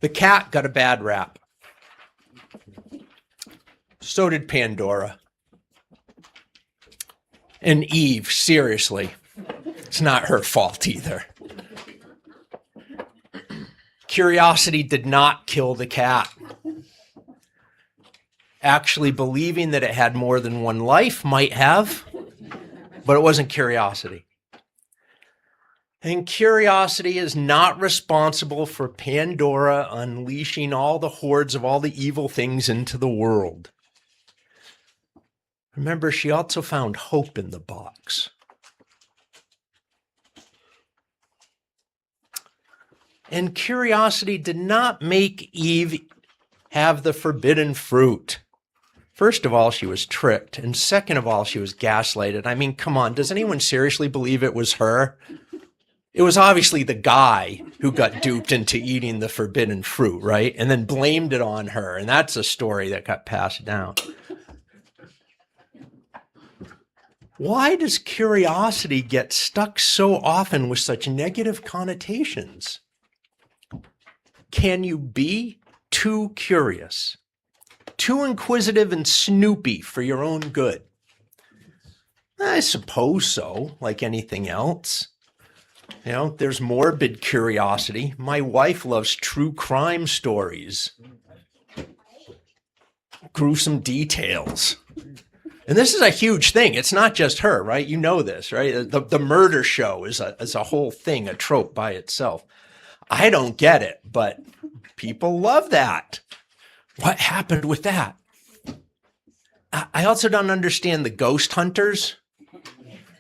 The cat got a bad rap. So did Pandora. And Eve, seriously, it's not her fault either. Curiosity did not kill the cat. Actually, believing that it had more than one life might have, but it wasn't curiosity. And curiosity is not responsible for Pandora unleashing all the hordes of all the evil things into the world. Remember, she also found hope in the box. And curiosity did not make Eve have the forbidden fruit. First of all, she was tricked. And second of all, she was gaslighted. I mean, come on, does anyone seriously believe it was her? It was obviously the guy who got duped into eating the forbidden fruit, right? And then blamed it on her. And that's a story that got passed down. Why does curiosity get stuck so often with such negative connotations? Can you be too curious, too inquisitive and snoopy for your own good? I suppose so, like anything else. You know, there's morbid curiosity. My wife loves true crime stories, gruesome details. And this is a huge thing. It's not just her, right? You know this, right? The murder show is a whole thing, a trope by itself. I don't get it, but people love that. What happened with that? I also don't understand the ghost hunters.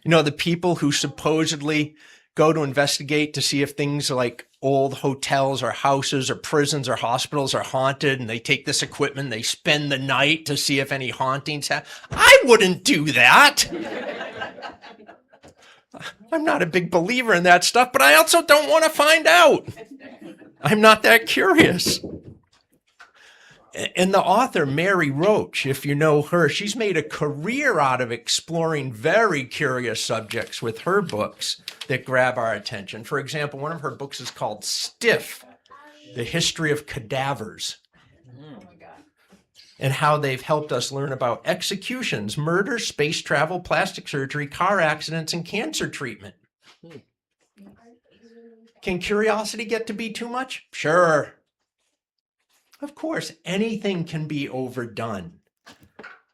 You know, the people who supposedly go to investigate to see if things like old hotels or houses or prisons or hospitals are haunted, and they take this equipment, they spend the night to see if any hauntings happen. I wouldn't do that. I'm not a big believer in that stuff, but I also don't want to find out. I'm not that curious. And the author, Mary Roach, if you know her, she's made a career out of exploring very curious subjects with her books that grab our attention. For example, one of her books is called Stiff, The History of Cadavers, and how they've helped us learn about executions, murder, space travel, plastic surgery, car accidents, and cancer treatment. Can curiosity get to be too much? Sure. Of course, anything can be overdone.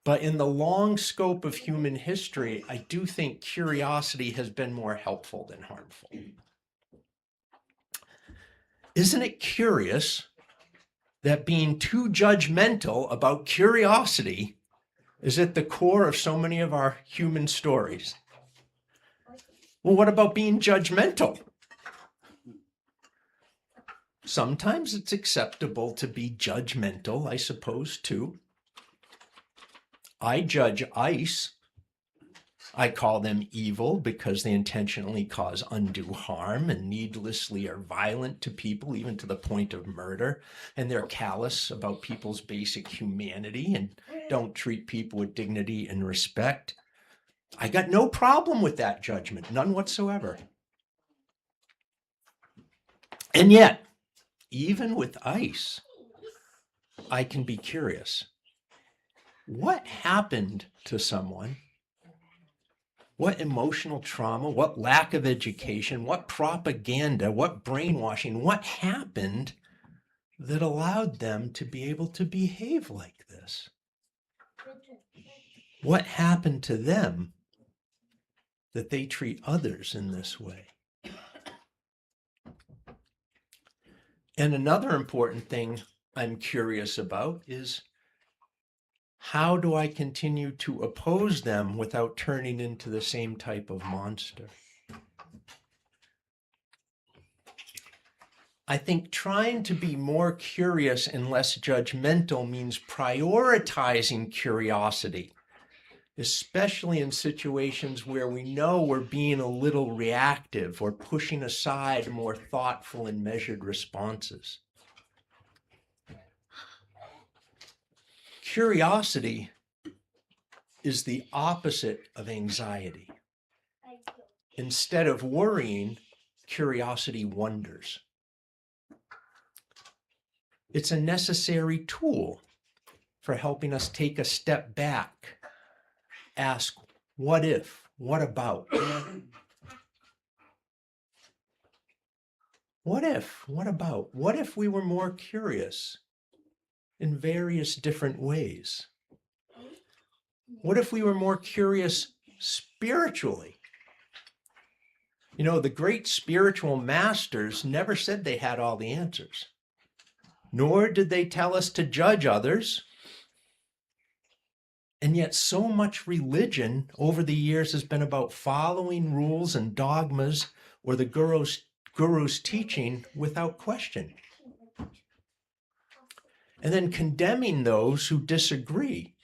But in the long scope of human history, I do think curiosity has been more helpful than harmful. Isn't it curious that being too judgmental about curiosity is at the core of so many of our human stories? Well, what about being judgmental? Sometimes it's acceptable to be judgmental, I suppose, too. I judge ICE. I call them evil because they intentionally cause undue harm and needlessly are violent to people, even to the point of murder. And they're callous about people's basic humanity and don't treat people with dignity and respect. I got no problem with that judgment, none whatsoever. And yet, even with ICE, I can be curious. What happened to someone? What emotional trauma, what lack of education, what propaganda, what brainwashing, what happened that allowed them to be able to behave like this? What happened to them that they treat others in this way? And another important thing I'm curious about is, how do I continue to oppose them without turning into the same type of monster? I think trying to be more curious and less judgmental means prioritizing curiosity, especially in situations where we know we're being a little reactive or pushing aside more thoughtful and measured responses. Curiosity is the opposite of anxiety. Instead of worrying, curiosity wonders. It's a necessary tool for helping us take a step back, ask, what if, what about? What if, what about? What if we were more curious in various different ways? What if we were more curious spiritually? You know, the great spiritual masters never said they had all the answers, nor did they tell us to judge others. And yet so much religion over the years has been about following rules and dogmas or the guru's teaching without question. And then condemning those who disagree.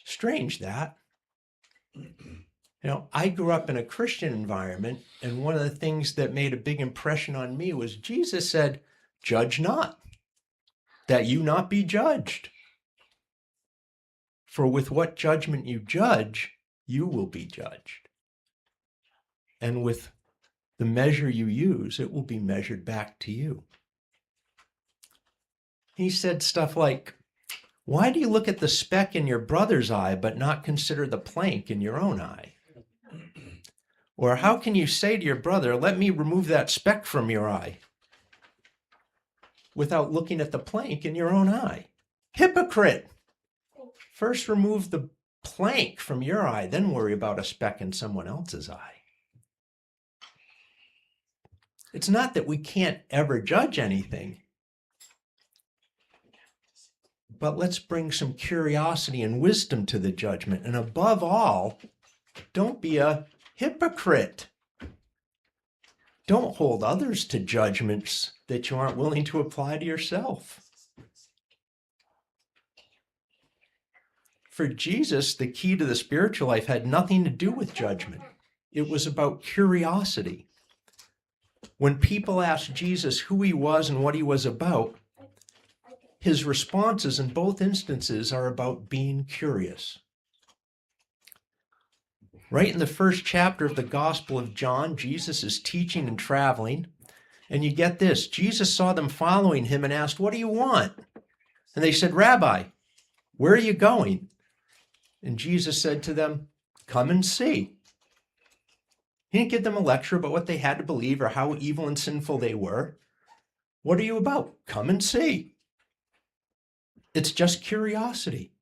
Strange that. You know, I grew up in a Christian environment, and one of the things that made a big impression on me was Jesus said, "Judge not, that you not be judged. For with what judgment you judge, you will be judged. And with the measure you use, it will be measured back to you." He said stuff like, "Why do you look at the speck in your brother's eye, but not consider the plank in your own eye? Or how can you say to your brother, 'Let me remove that speck from your eye,' without looking at the plank in your own eye? Hypocrite! First remove the plank from your eye, then worry about a speck in someone else's eye." It's not that we can't ever judge anything, but let's bring some curiosity and wisdom to the judgment. And above all, don't be a hypocrite. Don't hold others to judgments that you aren't willing to apply to yourself. For Jesus, the key to the spiritual life had nothing to do with judgment. It was about curiosity. When people asked Jesus who he was and what he was about, his responses in both instances are about being curious. Right in the first chapter of the Gospel of John, Jesus is teaching and traveling. And you get this, Jesus saw them following him and asked, "What do you want?" And they said, "Rabbi, where are you going?" And Jesus said to them, "Come and see." He didn't give them a lecture about what they had to believe or how evil and sinful they were. "What are you about? Come and see." It's just curiosity.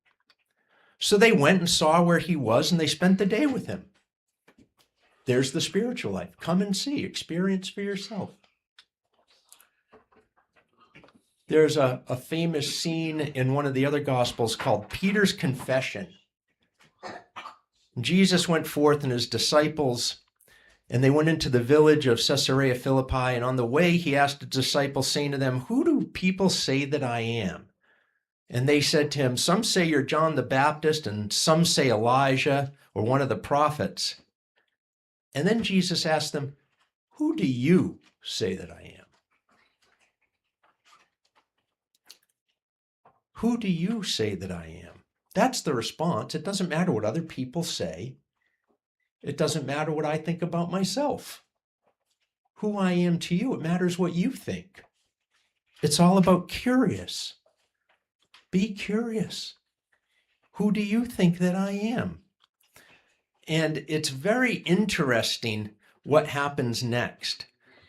So they went and saw where he was, and they spent the day with him. There's the spiritual life. Come and see, experience for yourself. There's a famous scene in one of the other Gospels called Peter's Confession. Jesus went forth and his disciples, and they went into the village of Caesarea Philippi, and on the way he asked the disciples, saying to them, "Who do people say that I am?" And they said to him, "Some say you're John the Baptist, and some say Elijah or one of the prophets." And then Jesus asked them, "Who do you say that I am?" Who do you say that I am? That's the response. It doesn't matter what other people say. It doesn't matter what I think about myself. Who I am to you, it matters what you think. It's all about curious. Be curious. Who do you think that I am? And it's very interesting what happens next.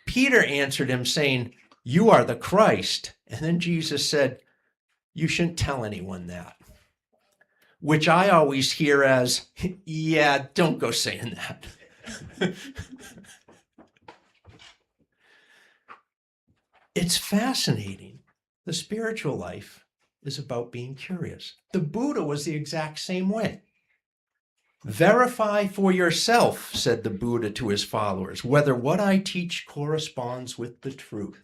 Peter answered him saying, "You are the Christ." And then Jesus said, "You shouldn't tell anyone that." Which I always hear as, "Yeah, don't go saying that." It's fascinating. The spiritual life is about being curious. The Buddha was the exact same way. "Verify for yourself," said the Buddha to his followers, "whether what I teach corresponds with the truth."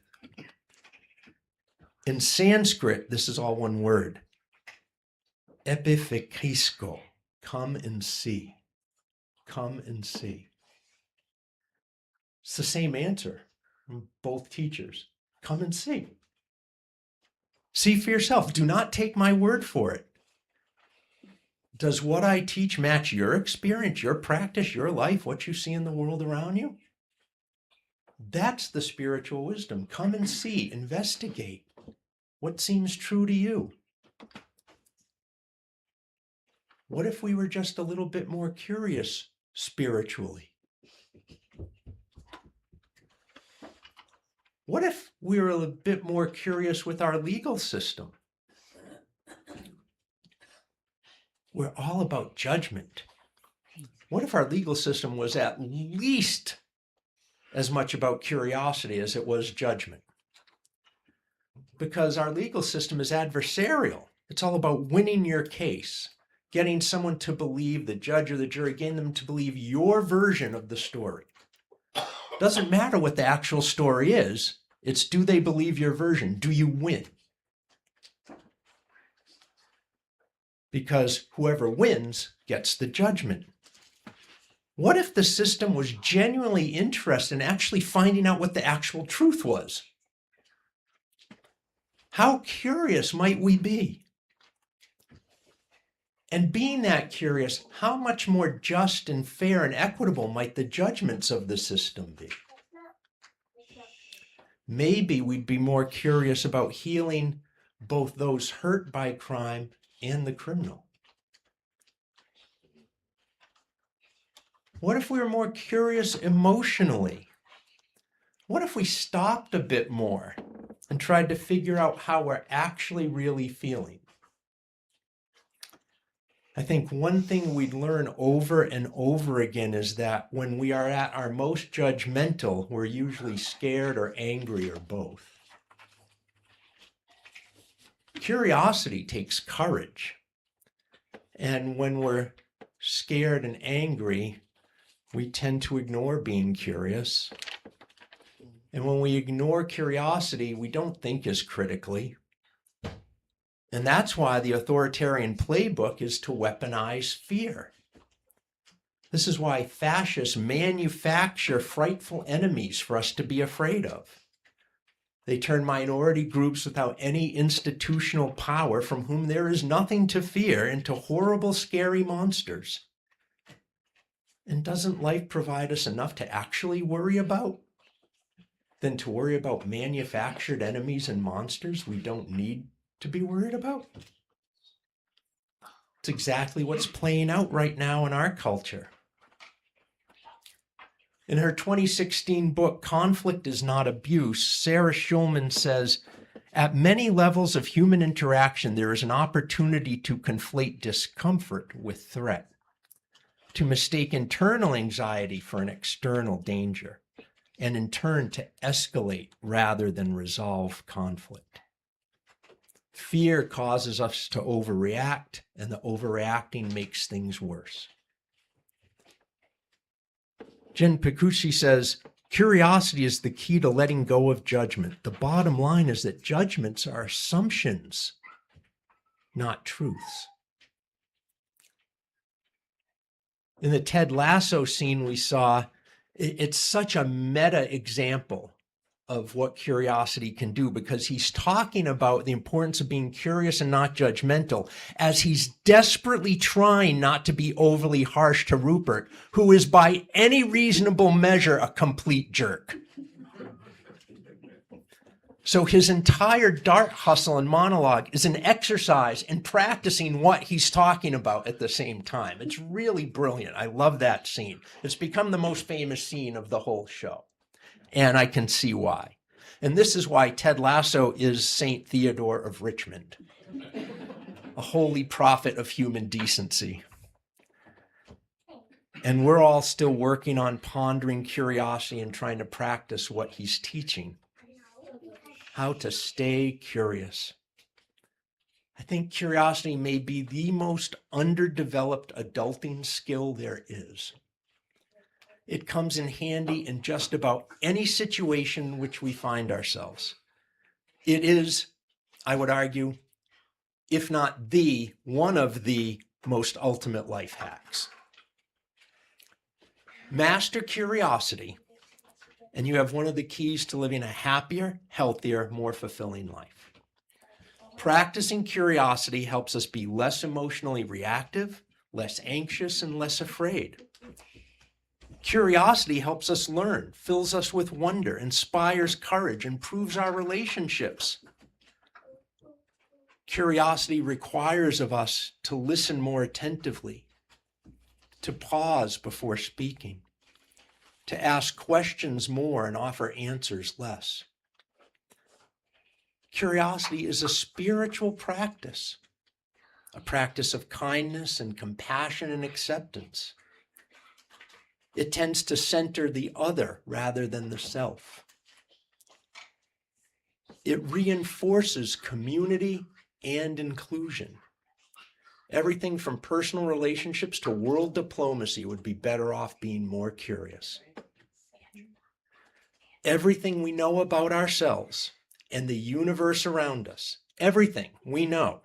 In Sanskrit, this is all one word. Epiphysisko, come and see. Come and see. It's the same answer from both teachers. Come and see. See for yourself. Do not take my word for it. Does what I teach match your experience, your practice, your life, what you see in the world around you? That's the spiritual wisdom. Come and see, investigate what seems true to you. What if we were just a little bit more curious spiritually? What if we were a bit more curious with our legal system? We're all about judgment. What if our legal system was at least as much about curiosity as it was judgment? Because our legal system is adversarial. It's all about winning your case, getting someone to believe, the judge or the jury, getting them to believe your version of the story. Doesn't matter what the actual story is. It's, do they believe your version? Do you win? Because whoever wins gets the judgment. What if the system was genuinely interested in actually finding out what the actual truth was? How curious might we be? And being that curious, how much more just and fair and equitable might the judgments of the system be? Maybe we'd be more curious about healing both those hurt by crime and the criminal. What if we were more curious emotionally? What if we stopped a bit more and tried to figure out how we're actually really feeling? I think one thing we'd learn over and over again is that when we are at our most judgmental, we're usually scared or angry or both. Curiosity takes courage. And when we're scared and angry, we tend to ignore being curious. And when we ignore curiosity, we don't think as critically. And that's why the authoritarian playbook is to weaponize fear. This is why fascists manufacture frightful enemies for us to be afraid of. They turn minority groups without any institutional power, from whom there is nothing to fear, into horrible, scary monsters. And doesn't life provide us enough to actually worry about than to worry about manufactured enemies and monsters we don't need to be worried about? It's exactly what's playing out right now in our culture. In her 2016 book, Conflict is Not Abuse, Sarah Schulman says, at many levels of human interaction, there is an opportunity to conflate discomfort with threat, to mistake internal anxiety for an external danger, and in turn to escalate rather than resolve conflict. Fear causes us to overreact, and the overreacting makes things worse. Jen Pikuchi says, curiosity is the key to letting go of judgment. The bottom line is that judgments are assumptions, not truths. In the Ted Lasso scene we saw, it's such a meta example of what curiosity can do, because he's talking about the importance of being curious and not judgmental, as he's desperately trying not to be overly harsh to Rupert, who is by any reasonable measure a complete jerk. So his entire dart hustle and monologue is an exercise in practicing what he's talking about at the same time. It's really brilliant. I love that scene. It's become the most famous scene of the whole show. And I can see why. And this is why Ted Lasso is Saint Theodore of Richmond, a holy prophet of human decency. And we're all still working on pondering curiosity and trying to practice what he's teaching. How to stay curious. I think curiosity may be the most underdeveloped adulting skill there is. It comes in handy in just about any situation in which we find ourselves. It is, I would argue, if not one of the most ultimate life hacks. Master curiosity, and you have one of the keys to living a happier, healthier, more fulfilling life. Practicing curiosity helps us be less emotionally reactive, less anxious, and less afraid. Curiosity helps us learn, fills us with wonder, inspires courage, improves our relationships. Curiosity requires of us to listen more attentively, to pause before speaking, to ask questions more and offer answers less. Curiosity is a spiritual practice, a practice of kindness and compassion and acceptance. It tends to center the other rather than the self. It reinforces community and inclusion. Everything from personal relationships to world diplomacy would be better off being more curious. Everything we know about ourselves and the universe around us, everything we know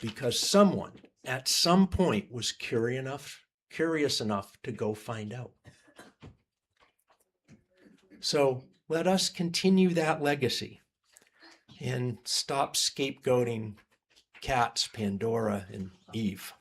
because someone at some point was curious enough to go find out. So let us continue that legacy and stop scapegoating cats, Pandora, and Eve.